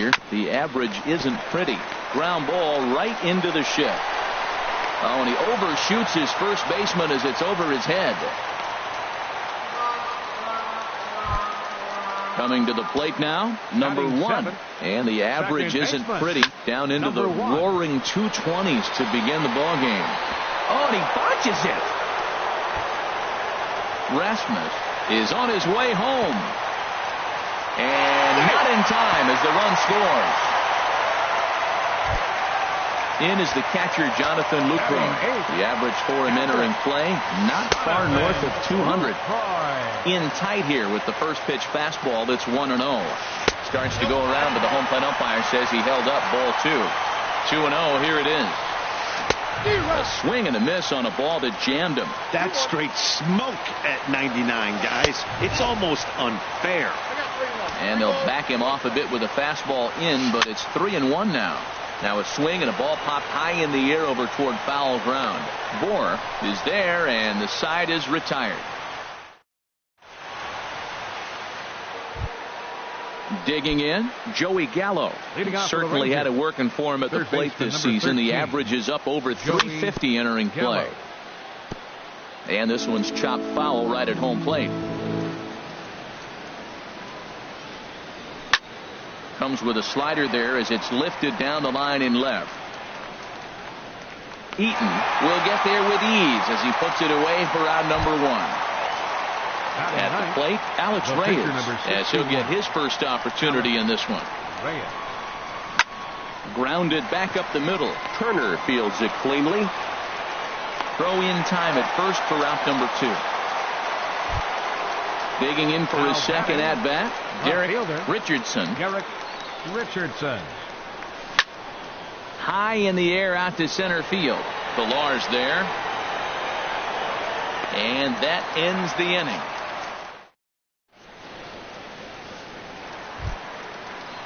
here. The average isn't pretty. Ground ball right into the shift. Oh, and he overshoots his first baseman as it's over his head. Coming to the plate now, number 1. And the average isn't pretty. Down into the roaring 220s to begin the ball game. Oh, and he botches it. Rasmus is on his way home. And not in time as the run scores. In is the catcher, Jonathan Lucroy. The average for him entering play, not far north of 200. In tight here with the first pitch fastball that's 1-0. Starts to go around, but the home plate umpire says he held up ball 2. 2-0, here it is. A swing and a miss on a ball that jammed him. That's straight smoke at 99, guys. It's almost unfair. And they'll back him off a bit with a fastball in, but it's 3-1 now. Now a swing and a ball popped high in the air over toward foul ground. Bohr is there, and the side is retired. Digging in, Joey Gallo. Certainly had it working for him at the plate this season. The average is up over 350 entering play. And this one's chopped foul right at home plate. Comes with a slider there as it's lifted down the line in left. Eaton will get there with ease as he puts it away for out number 1. At the plate, Alex Reyes, as he'll get his first opportunity in this one. Grounded back up the middle. Turner fields it cleanly. Throw in time at first for out number 2. Digging in for his second at bat, Derek Richardson. High in the air out to center field. Villar's there. And that ends the inning.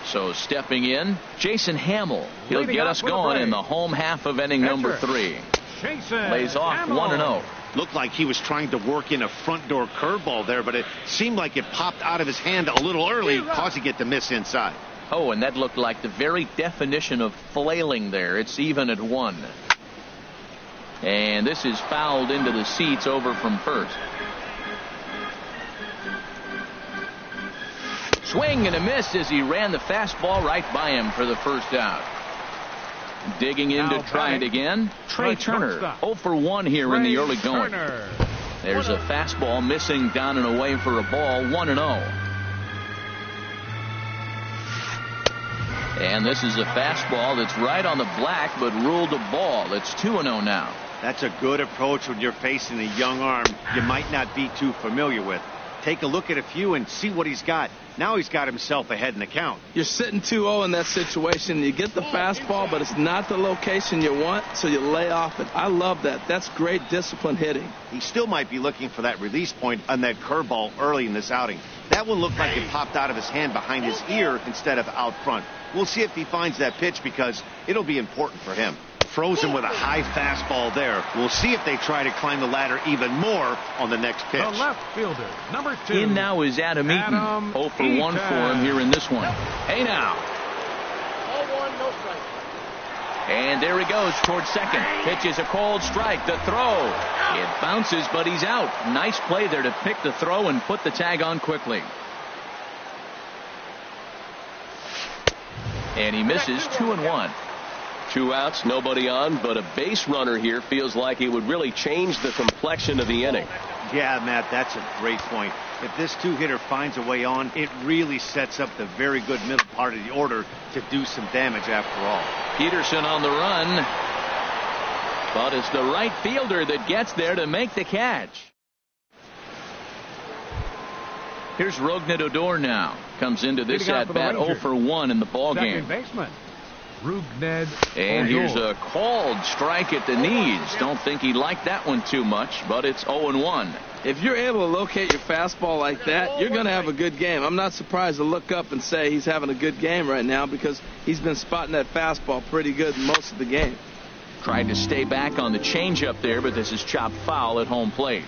So stepping in, Jason Hamill. He'll get us going in the home half of inning number 3. Lays off 1-0. Looked like he was trying to work in a front door curveball there, but it seemed like it popped out of his hand a little early, causing it to miss inside. Oh, and that looked like the very definition of flailing there. It's even at 1. And this is fouled into the seats over from first. Swing and a miss as he ran the fastball right by him for the first out. Digging in to try it again, Trey Turner. 0 for 1 here in the early going. There's a fastball missing down and away for a ball, 1-0. And this is a fastball that's right on the black but ruled a ball. It's 2-0 now. That's a good approach when you're facing a young arm you might not be too familiar with. Take a look at a few and see what he's got. Now he's got himself ahead in the count. You're sitting 2-0 in that situation. You get the fastball, but it's not the location you want, so you lay off it. I love that. That's great disciplined hitting. He still might be looking for that release point on that curveball early in this outing. That one looked like it popped out of his hand behind his ear instead of out front. We'll see if he finds that pitch because it'll be important for him. Frozen with a high fastball there. We'll see if they try to climb the ladder even more on the next pitch. The left fielder, number 2. In now is Adam Eaton. 0 for 1 for him here in this one. Hey now. 0-1, no strike. And there he goes towards second. Pitches a cold strike. The throw. It bounces, but he's out. Nice play there to pick the throw and put the tag on quickly. And he misses 2-1. 2 outs, nobody on, but a base runner here feels like it would really change the complexion of the inning. Yeah, Matt, that's a great point. If this 2-hitter finds a way on, it really sets up the very good middle part of the order to do some damage after all. Peterson on the run, but it's the right fielder that gets there to make the catch. Here's Rougned Odor now. Comes into this at-bat 0 for 1 in the ballgame. And here's a called strike at the knees. Don't think he liked that one too much, but it's 0-1. If you're able to locate your fastball like that, you're going to have a good game. I'm not surprised to look up and say he's having a good game right now because he's been spotting that fastball pretty good most of the game. Tried to stay back on the changeup there, but this is chopped foul at home plate.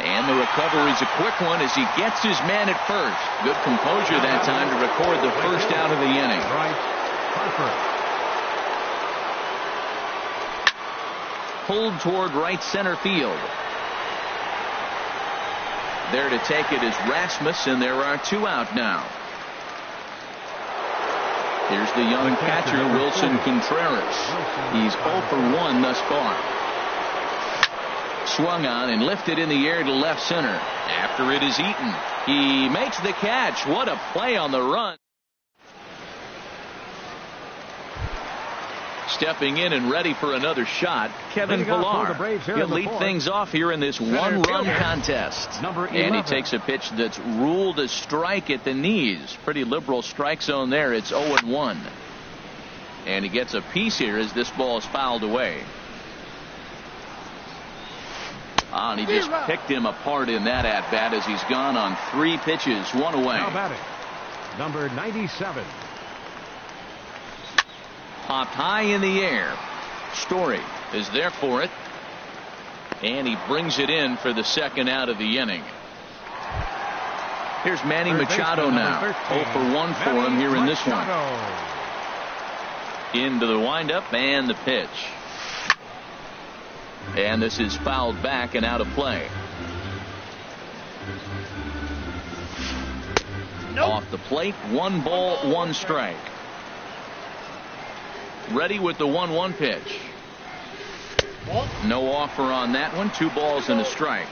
And the recovery's a quick one as he gets his man at first. Good composure that time to record the first out of the inning. Pulled toward right center field. There to take it is Rasmus, and there are 2 out now. Here's the young catcher, Wilson Contreras. He's 0 for 1 thus far. Swung on and lifted in the air to left center. After it is Eaton. He makes the catch. What a play on the run. Stepping in and ready for another shot, Kevin Pillar. He'll lead things off here in this one-run contest. And he takes a pitch that's ruled a strike at the knees. Pretty liberal strike zone there. It's 0-1. And he gets a piece here as this ball is fouled away. And he just picked him apart in that at-bat as he's gone on 3 pitches, 1 away. Now batting, number 97. Popped high in the air. Story is there for it. And he brings it in for the second out of the inning. Here's Manny Machado now. 0 for 1 for him here in this one. Into the windup and the pitch. And this is fouled back and out of play. Off the plate, 1 ball, 1 strike. Ready with the 1-1 pitch. No offer on that one. 2 balls and a strike.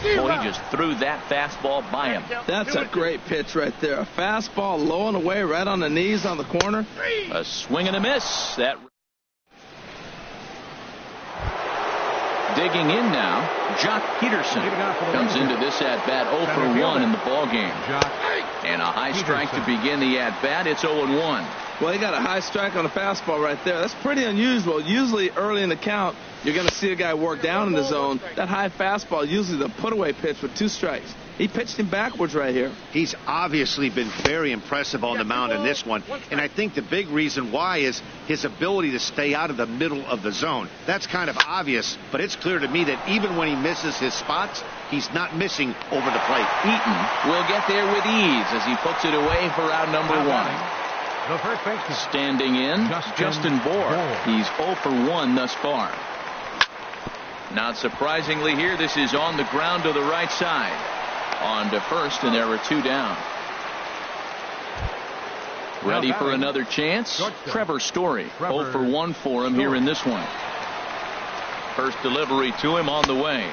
Oh, he just threw that fastball by him. That's a great pitch right there. A fastball low and away right on the knees on the corner. A swing and a miss. That digging in now, Jock Peterson comes into this at-bat 0 for 1 in the ball game. And a high strike to begin the at-bat. It's 0-1. Well, he got a high strike on a fastball right there. That's pretty unusual. Usually early in the count, you're going to see a guy work down in the zone. That high fastball, usually the put-away pitch with 2 strikes. He pitched him backwards right here. He's obviously been very impressive on the mound in this one. And I think the big reason why is his ability to stay out of the middle of the zone. That's kind of obvious, but it's clear to me that even when he misses his spots, he's not missing over the plate. Eaton will get there with ease as he puts it away for out number 1. The first baseman. Standing in, Justin Bour. He's 0 for 1 thus far. Not surprisingly here, this is on the ground to the right side. On to first, and there are 2 down. Ready for another chance? Trevor Story. 0 for 1 for him here in this one. First delivery to him on the way.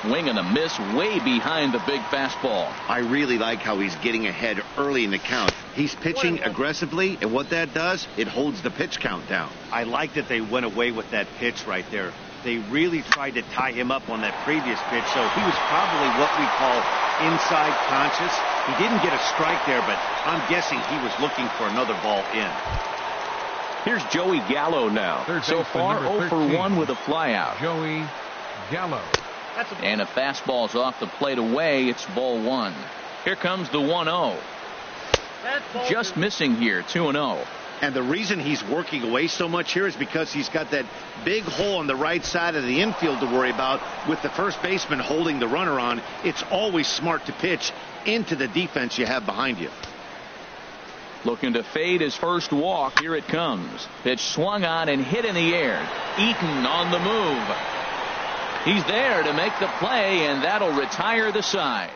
Swing and a miss way behind the big fastball. I really like how he's getting ahead early in the count. He's pitching aggressively, and what that does, it holds the pitch count down. I like that they went away with that pitch right there. They really tried to tie him up on that previous pitch, so he was probably what we call inside conscious. He didn't get a strike there, but I'm guessing he was looking for another ball in. Here's Joey Gallo now. So far 0 for 1 with a flyout. Joey Gallo. And a fastball's off the plate away. It's ball 1. Here comes the 1-0. Just missing here, 2-0. And the reason he's working away so much here is because he's got that big hole on the right side of the infield to worry about with the first baseman holding the runner on. It's always smart to pitch into the defense you have behind you. Looking to fade his first walk. Here it comes. Pitch swung on and hit in the air. Eaton on the move. He's there to make the play, and that'll retire the side.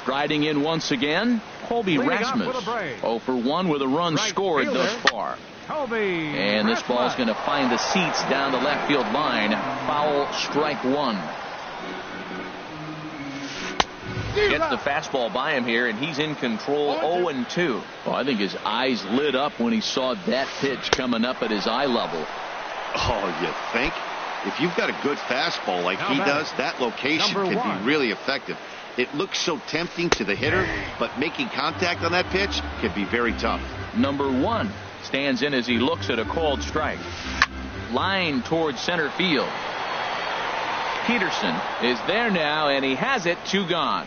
Striding in once again, Colby Rasmus. 0 for 1 with a run scored thus far. And this ball's going to find the seats down the left field line. Foul, strike 1. Gets the fastball by him here, and he's in control. 0-2. Well, I think his eyes lit up when he saw that pitch coming up at his eye level. Oh, you think? If you've got a good fastball like he does, that location can be really effective. It looks so tempting to the hitter, but making contact on that pitch can be very tough. Number 1 stands in as he looks at a called strike. Line towards center field. Peterson is there now, and he has it. 2 gone.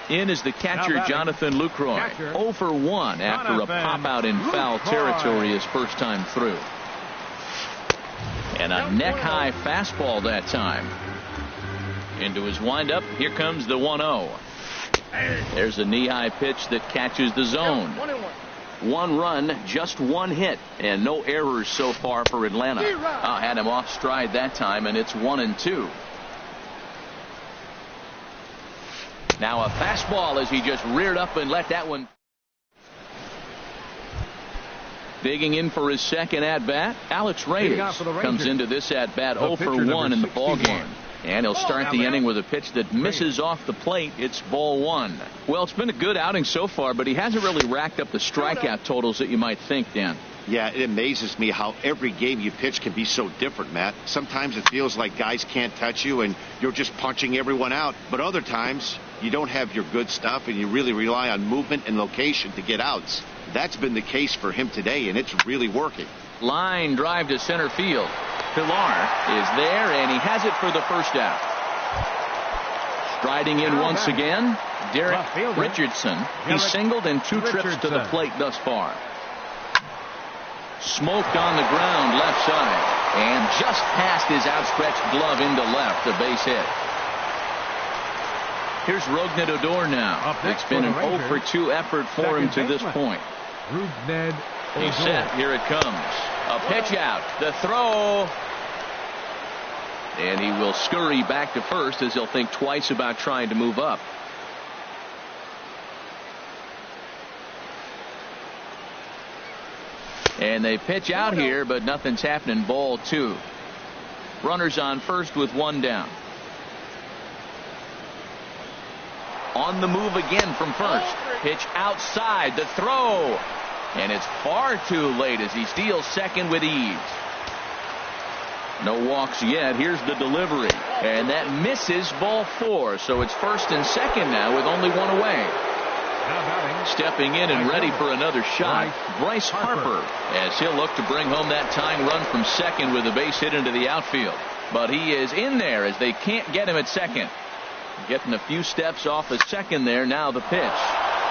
In is the catcher, Jonathan Lucroy. 0 for 1 after a pop-out in foul territory his first time through. And a neck-high fastball that time. Into his windup. Here comes the 1-0. There's a knee-high pitch that catches the zone. 1 run, just 1 hit, and no errors so far for Atlanta. Had him off stride that time, and it's 1-2. Now a fastball as he just reared up and let that one. Digging in for his second at-bat, Alex Reyes comes into this at-bat 0 for 1 in the ballgame. And he'll start the inning with a pitch that misses off the plate. It's ball 1. Well, it's been a good outing so far, but he hasn't really racked up the strikeout totals that you might think, Dan. Yeah, it amazes me how every game you pitch can be so different, Matt. Sometimes it feels like guys can't touch you and you're just punching everyone out. But other times you don't have your good stuff and you really rely on movement and location to get outs. That's been the case for him today, and it's really working. Line drive to center field. Pilar is there, and he has it for the first out. Striding in once again, Derek Richardson. He's singled in 2 trips to the plate thus far. Smoked on the ground left side, and just past his outstretched glove into left, a base hit. Here's Rougned Odor now. It's been an 0 for 2 effort for him to this point. He's set. Here it comes. A pitch out. The throw. And he will scurry back to first as he'll think twice about trying to move up. And they pitch out here, but nothing's happening. Ball 2. Runners on first with 1 down. On the move again from first. Pitch outside. The throw. And it's far too late as he steals second with ease. No walks yet. Here's the delivery. And that misses ball 4. So it's first and second now with only 1 away. Stepping in and ready for another shot, Bryce Harper, as he'll look to bring home that tying run from second with a base hit into the outfield. But he is in there as they can't get him at second. Getting a few steps off of second there. Now the pitch.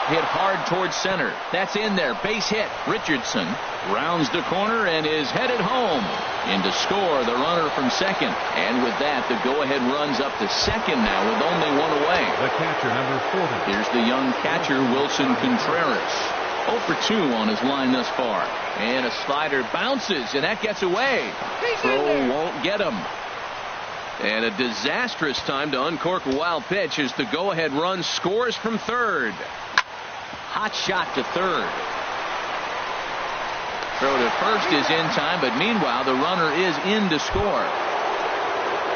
Hit hard towards center. That's in there. Base hit. Richardson rounds the corner and is headed home. In to score the runner from second. And with that, the go-ahead runs up to second now with only 1 away. The catcher, number 40. Here's the young catcher, Wilson Contreras. 0 for 2 on his line thus far. And a slider bounces, and that gets away. Throw won't get him. And a disastrous time to uncork a wild pitch as the go-ahead run scores from third. Hot shot to third. Throw to first is in time, but meanwhile the runner is in to score.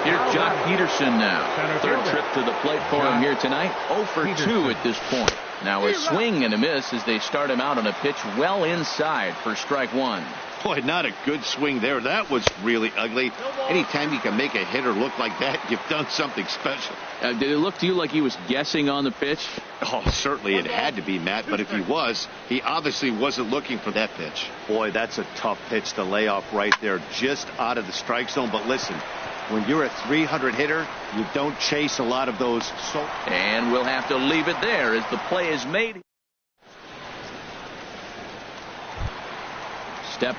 Here's Jock Peterson now. Third trip to the plate for him here tonight. 0 for 2 at this point. Now a swing and a miss as they start him out on a pitch well inside for strike 1. Boy, not a good swing there. That was really ugly. Anytime you can make a hitter look like that, you've done something special. Did it look to you like he was guessing on the pitch? Oh, certainly it had to be, Matt. But if he was, he obviously wasn't looking for that pitch. Boy, that's a tough pitch to lay off right there, just out of the strike zone. But listen, when you're a 300 hitter, you don't chase a lot of those. And we'll have to leave it there as the play is made. Step.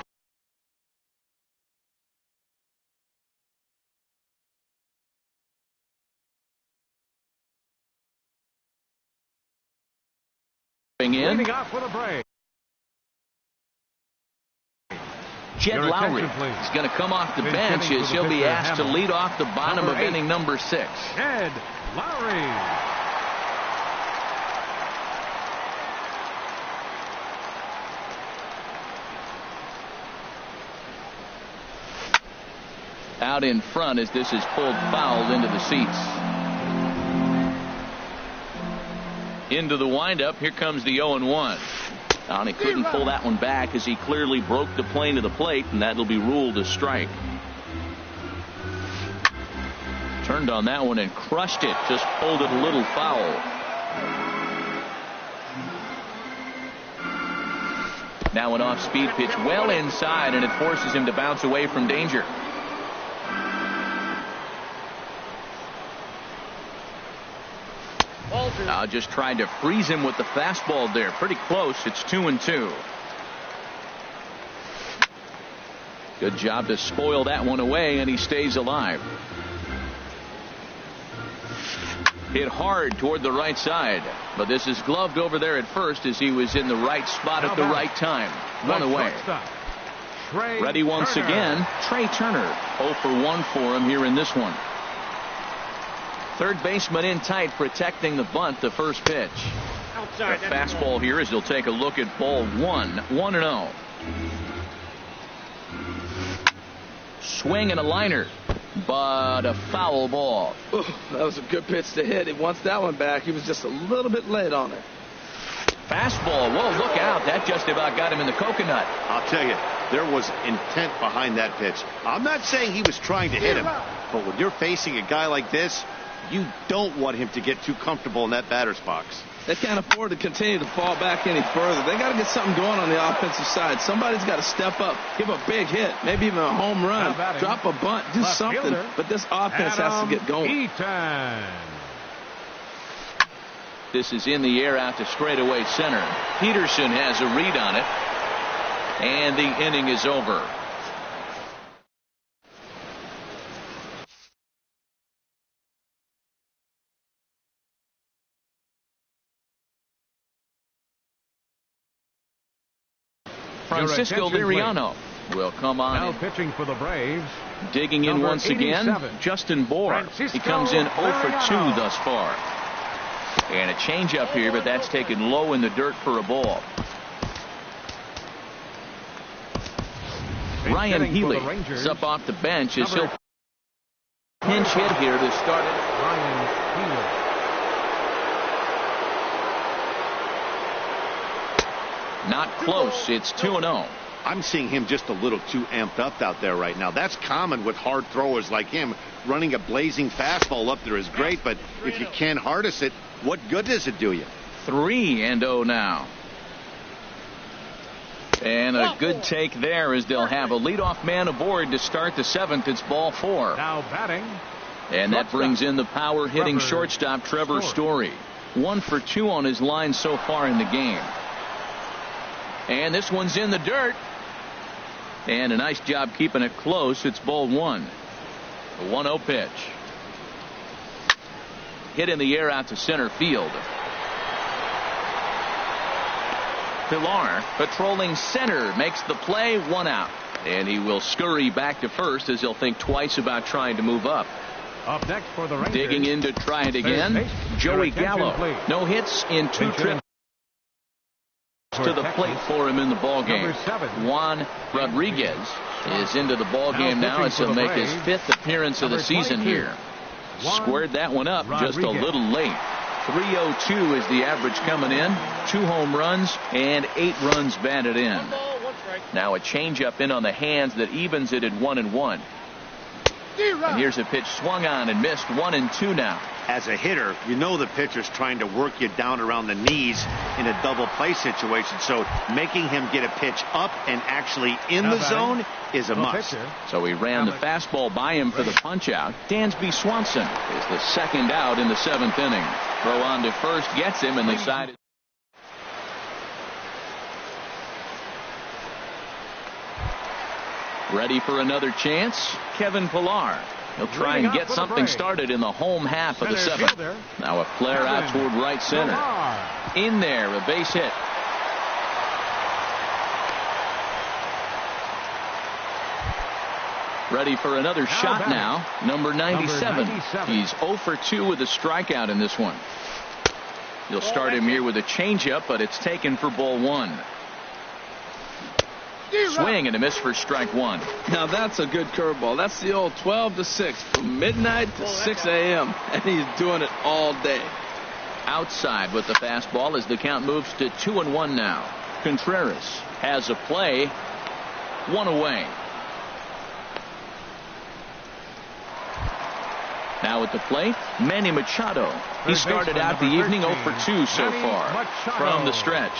In. Jed Lowry is going to come off the bench as he'll be asked to lead off the bottom of inning number 6. Jed Lowry. Out in front as this is pulled fouled into the seats. Into the windup. Here comes the 0-1. And he couldn't pull that one back as he clearly broke the plane to the plate, and that'll be ruled a strike. Turned on that one and crushed it. Just pulled it a little foul. Now an off-speed pitch well inside, and it forces him to bounce away from danger. Just trying to freeze him with the fastball there. Pretty close. It's 2-2. Good job to spoil that one away, and he stays alive. Hit hard toward the right side, but this is gloved over there at first as he was in the right spot at the right time. One away. Ready once again, Trey Turner. 0 for 1 for him here in this one. Third baseman in tight, protecting the bunt. The first pitch. The fastball here as he'll take a look at ball 1. 1-0. Swing and a liner, but a foul ball. Ooh, that was a good pitch to hit. He wants that one back. He was just a little bit late on it. Fastball. Whoa, look out. That just about got him in the coconut. I'll tell you, there was intent behind that pitch. I'm not saying he was trying to hit him, but when you're facing a guy like this, you don't want him to get too comfortable in that batter's box. They can't afford to continue to fall back any further. They got to get something going on the offensive side. Somebody's got to step up, give a big hit, maybe even a home run, drop a bunt, do something. Fielder, but this offense has to get going. This is in the air out to straightaway center. Peterson has a read on it, and the inning is over. Francisco Liriano will come on. Now pitching for the Braves. Digging in once again, Justin Bohr. He comes in 0 for 2 thus far. And a changeup here, but that's taken low in the dirt for a ball. Ryan Healy is up off the bench as he'll pinch hit here to start it. Ryan Healy. Not close. It's 2-0. I'm seeing him just a little too amped up out there right now. That's common with hard throwers like him. Running a blazing fastball up there is great, but if you can't harness it, what good does it do you? 3-0 now. And a good take there as they'll have a leadoff man aboard to start the 7th. It's ball 4. Now batting. And that brings in the power hitting shortstop Trevor Story. 1 for 2 on his line so far in the game. And this one's in the dirt. And a nice job keeping it close. It's ball 1. The 1-0 pitch. Hit in the air out to center field. Pilar patrolling center makes the play. 1 out. And he will scurry back to first as he'll think twice about trying to move up. Up next for the Rangers. Digging in to try it again. Joey Gallo. No hits in 2 trips to the plate for him in the ball game. Juan Rodriguez is into the ball game now as he'll make his 5th appearance of the season here. Squared that one up just a little late. 302 is the average coming in. 2 home runs and 8 runs batted in. Now a changeup in on the hands that evens it at 1-1. And here's a pitch swung on and missed. 1-2 now. As a hitter, you know the pitcher's trying to work you down around the knees in a double play situation. So making him get a pitch up and actually in the zone is a must. So he ran the fastball by him for the punch out. Dansby Swanson is the 2nd out in the 7th inning. Throw on to first gets him, and the side is ready for another chance. Kevin Pilar. He'll try and get something started in the home half of the 7th. Now a flare out toward right center. In there, a base hit. Ready for another shot now. Number 97. He's 0 for 2 with a strikeout in this one. You'll start him here with a changeup, but it's taken for ball 1. Swing and a miss for strike 1. Now that's a good curveball. That's the old 12 to 6 from midnight to 6 a.m. and he's doing it all day. Outside with the fastball as the count moves to 2-1 now. Contreras has a play. 1 away. Now at the plate, Manny Machado. He started out the evening 0 for 2 so far from the stretch.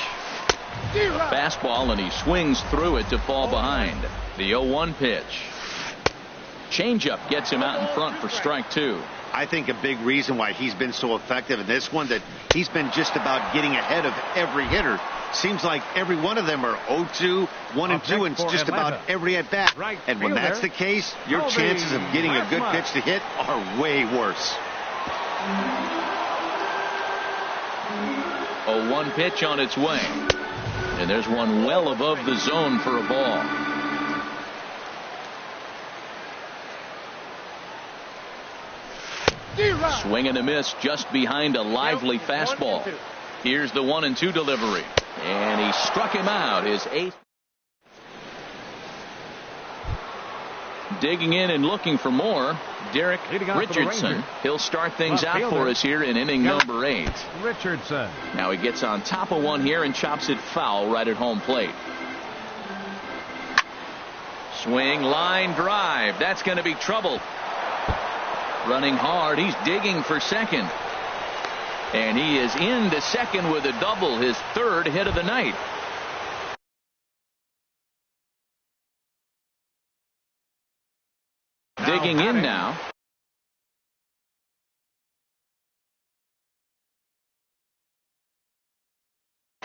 Fastball, and he swings through it to fall behind. The 0-1 pitch. Changeup gets him out in front for strike 2. I think a big reason why he's been so effective in this one, that he's been just about getting ahead of every hitter. Seems like every one of them are 0-2, 1-2, and just about every at bat. And when that's the case, your chances of getting a good pitch to hit are way worse. A 1 pitch on its way. And there's one well above the zone for a ball. Swing and a miss just behind a lively fastball. Here's the 1-2 delivery. And he struck him out, his 8th. Digging in and looking for more, Derek Richardson. He'll start things out for us here in inning number 8. Richardson. Now he gets on top of one here and chops it foul right at home plate. Swing, line drive. That's going to be trouble. Running hard, he's digging for second. And he is into second with a double, his 3rd hit of the night. Digging in now.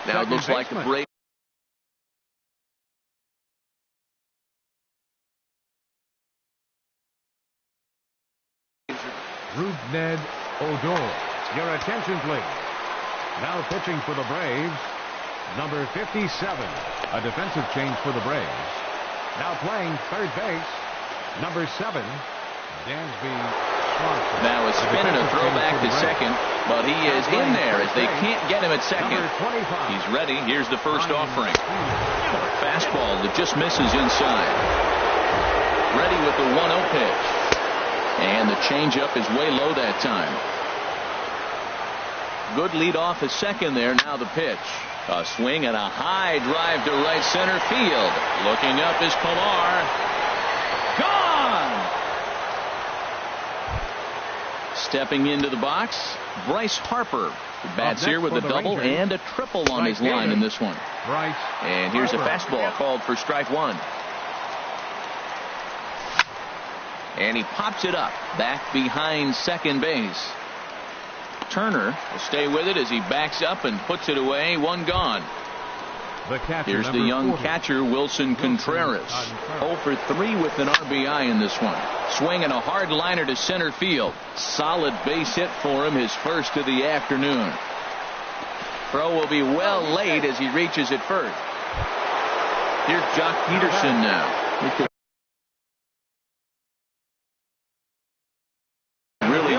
Now it looks like a break. Ned Odor. Your attention, please. Now pitching for the Braves, number 57. A defensive change for the Braves. Now playing third base, number 7, Dansby Swanson. Now a spin and a throwback to second, but he is in there as they can't get him at second. He's ready. Here's the first offering. Fastball that just misses inside. Ready with the 1-0 pitch. And the changeup is way low that time. Good lead off at second there. Now the pitch. A swing and a high drive to right center field. Looking up is Pilar. Gone! Stepping into the box, Bryce Harper. Who bats here with a double and a triple on his line in this one. And here's a fastball called for strike 1. And he pops it up back behind second base. Turner will stay with it as he backs up and puts it away. 1 gone. Here's the young catcher, Wilson Contreras. 0 for 3 with an RBI in this one. Swing and a hard liner to center field. Solid base hit for him, his first of the afternoon. Throw will be well laid as he reaches it first. Here's Jock Peterson now.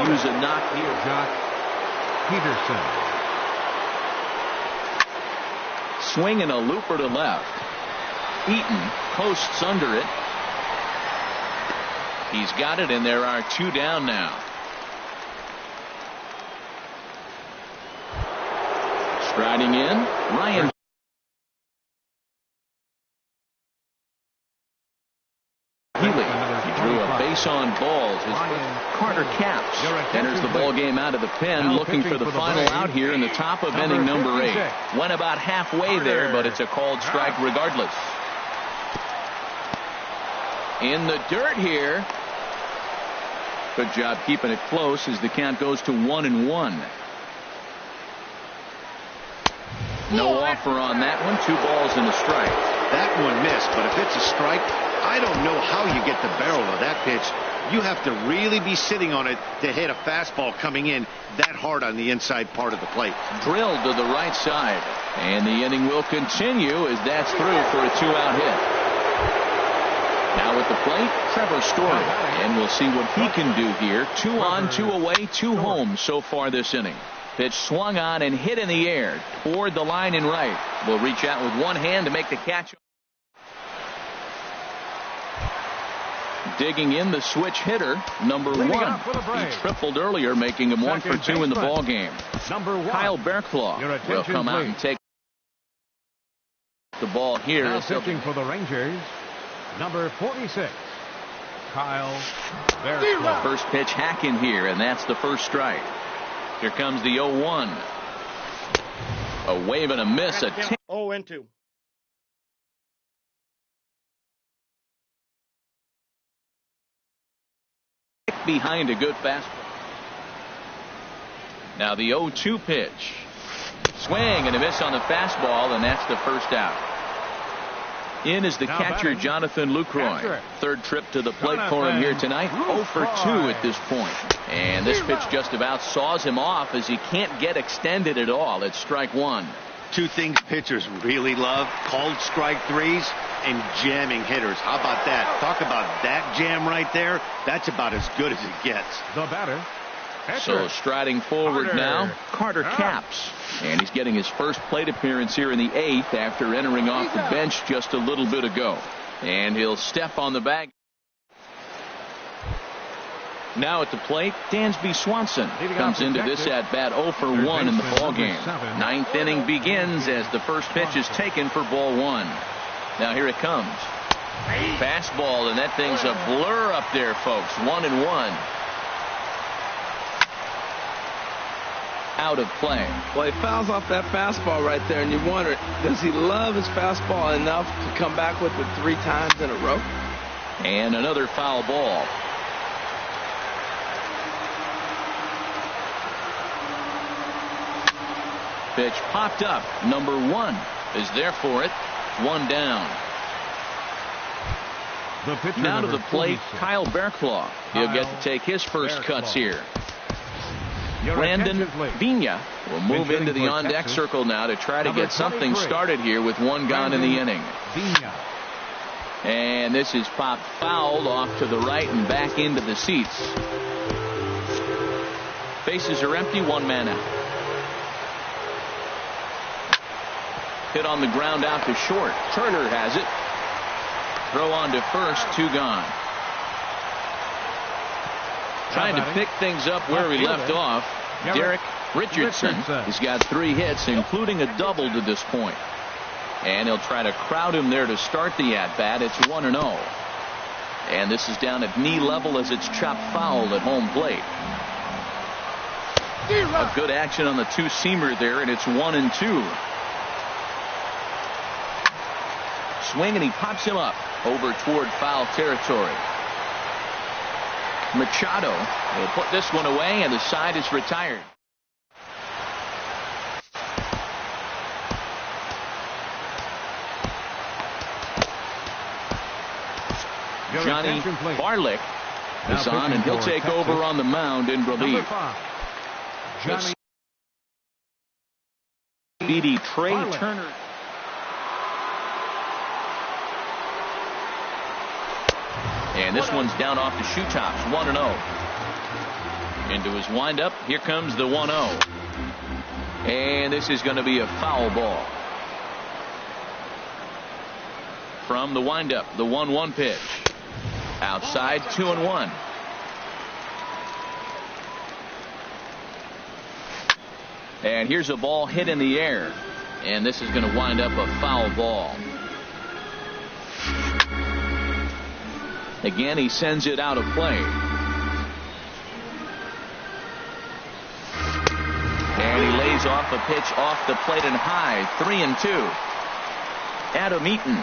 Use a knock here. Jock Peterson. Swing and a looper to left. Eaton coasts under it. He's got it, and there are 2 down now. Striding in, Ryan. On balls. His Carter Capps enters the ball game out of the pen, looking for the final out here in the top of inning number 8. Went about halfway there, but it's a called strike regardless. In the dirt here. Good job keeping it close as the count goes to 1-1. No offer on that one. 2 balls and a strike. That one missed, but if it's a strike, I don't know how you get the barrel of that pitch. You have to really be sitting on it to hit a fastball coming in that hard on the inside part of the plate. Drilled to the right side. And the inning will continue as that's through for a 2-out hit. Now at the plate, Trevor Story. And we'll see what he can do here. 2 on, 2 away, 2 home so far this inning. Pitch swung on and hit in the air toward the line and right. Will reach out with one hand to make the catch. Digging in, the switch hitter, number 1. He tripled earlier, making him 1 for 2 in the ball game. Kyle Berklaw will come out and take the ball here. Now pitching for the Rangers, number 46, Kyle Berklaw. First pitch hacking here, and that's the first strike. Here comes the 0-1. A wave and a miss. 0-2. behind a good fastball. Now the 0-2 pitch. Swing and a miss on the fastball, and that's the first out. In is the catcher, Jonathan Lucroy. Third trip to the plate for him here tonight. 0 for 2 at this point. And this pitch just about saws him off as he can't get extended at all. It's strike one. Two things pitchers really love: called strike threes and jamming hitters. How about that? Talk about that jam right there. That's about as good as it gets. The batter. So striding forward now, Carter Capps. And he's getting his first plate appearance here in the 8th after entering off the bench just a little bit ago. And he'll step on the bag. Now at the plate, Dansby Swanson comes into this at bat 0 for 1 in the ballgame. Ninth inning begins as the first pitch is taken for ball 1. Now here it comes. Fastball, and that thing's a blur up there, folks. 1-1. Out of play. Well, he fouls off that fastball right there, and you wonder, does he love his fastball enough to come back with it 3 times in a row? And another foul ball. Pitch popped up. Number 1 is there for it. 1 down. Now to the plate, Kyle Berklaw. He'll get to take his first cuts here. Brandon Vina will move into the on-deck circle now to try to get something started here with 1 gone in the inning. And this is popped fouled off to the right and back into the seats. Bases are empty, 1 man out. Hit on the ground out to short. Turner has it. Throw on to first, 2 gone. Trying to pick things up where he left off. Derek Richardson has got 3 hits, including a double to this point. And he'll try to crowd him there to start the at-bat. It's 1-0. And this is down at knee level as it's chopped foul at home plate. A good action on the 2-seamer there, and it's 1-2. Swing, and he pops him up over toward foul territory. Machado will put this one away, and the side is retired. Johnny Barlick is on, and he'll take over on the mound in relief. Speedy Trey Turner. And this one's down off the shoe tops. 1-0. Into his windup. Here comes the 1-0. And this is going to be a foul ball. From the windup, the 1-1 pitch. Outside, 2-1. And here's a ball hit in the air. And this is going to wind up a foul ball. Again, he sends it out of play. And he lays off a pitch off the plate and high. 3-2. Adam Eaton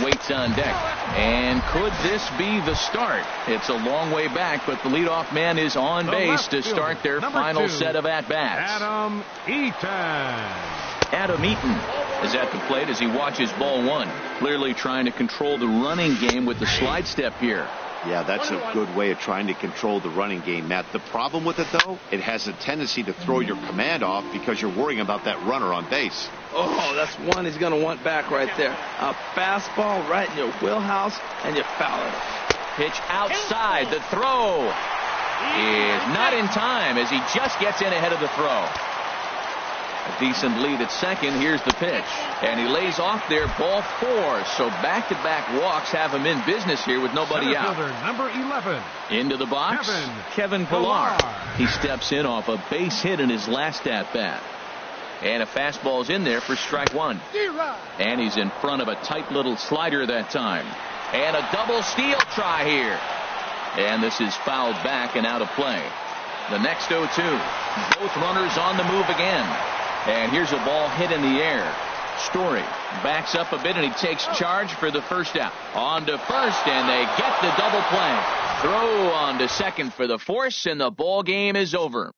waits on deck. And could this be the start? It's a long way back, but the leadoff man is on base to start their final set of at-bats. Adam Eaton. Adam Eaton is at the plate as he watches ball 1. Clearly trying to control the running game with the slide step here. Yeah, that's a good way of trying to control the running game, Matt. The problem with it, though, it has a tendency to throw your command off because you're worrying about that runner on base. Oh, that's one he's going to want back right there. A fastball right in your wheelhouse, and you foul it. Pitch outside. The throw is not in time as he just gets in ahead of the throw. A decent lead at second. Here's the pitch. And he lays off there, ball 4. So back-to-back walks have him in business here with nobody out. Number 11. Into the box, Kevin Pillar. He steps in off a base hit in his last at-bat. And a fastball's in there for strike 1. And he's in front of a tight little slider that time. And a double steal try here. And this is fouled back and out of play. The next 0-2. Both runners on the move again. And here's a ball hit in the air. Story backs up a bit, and he takes charge for the first down. On to first, and they get the double play. Throw on to second for the force, and the ball game is over.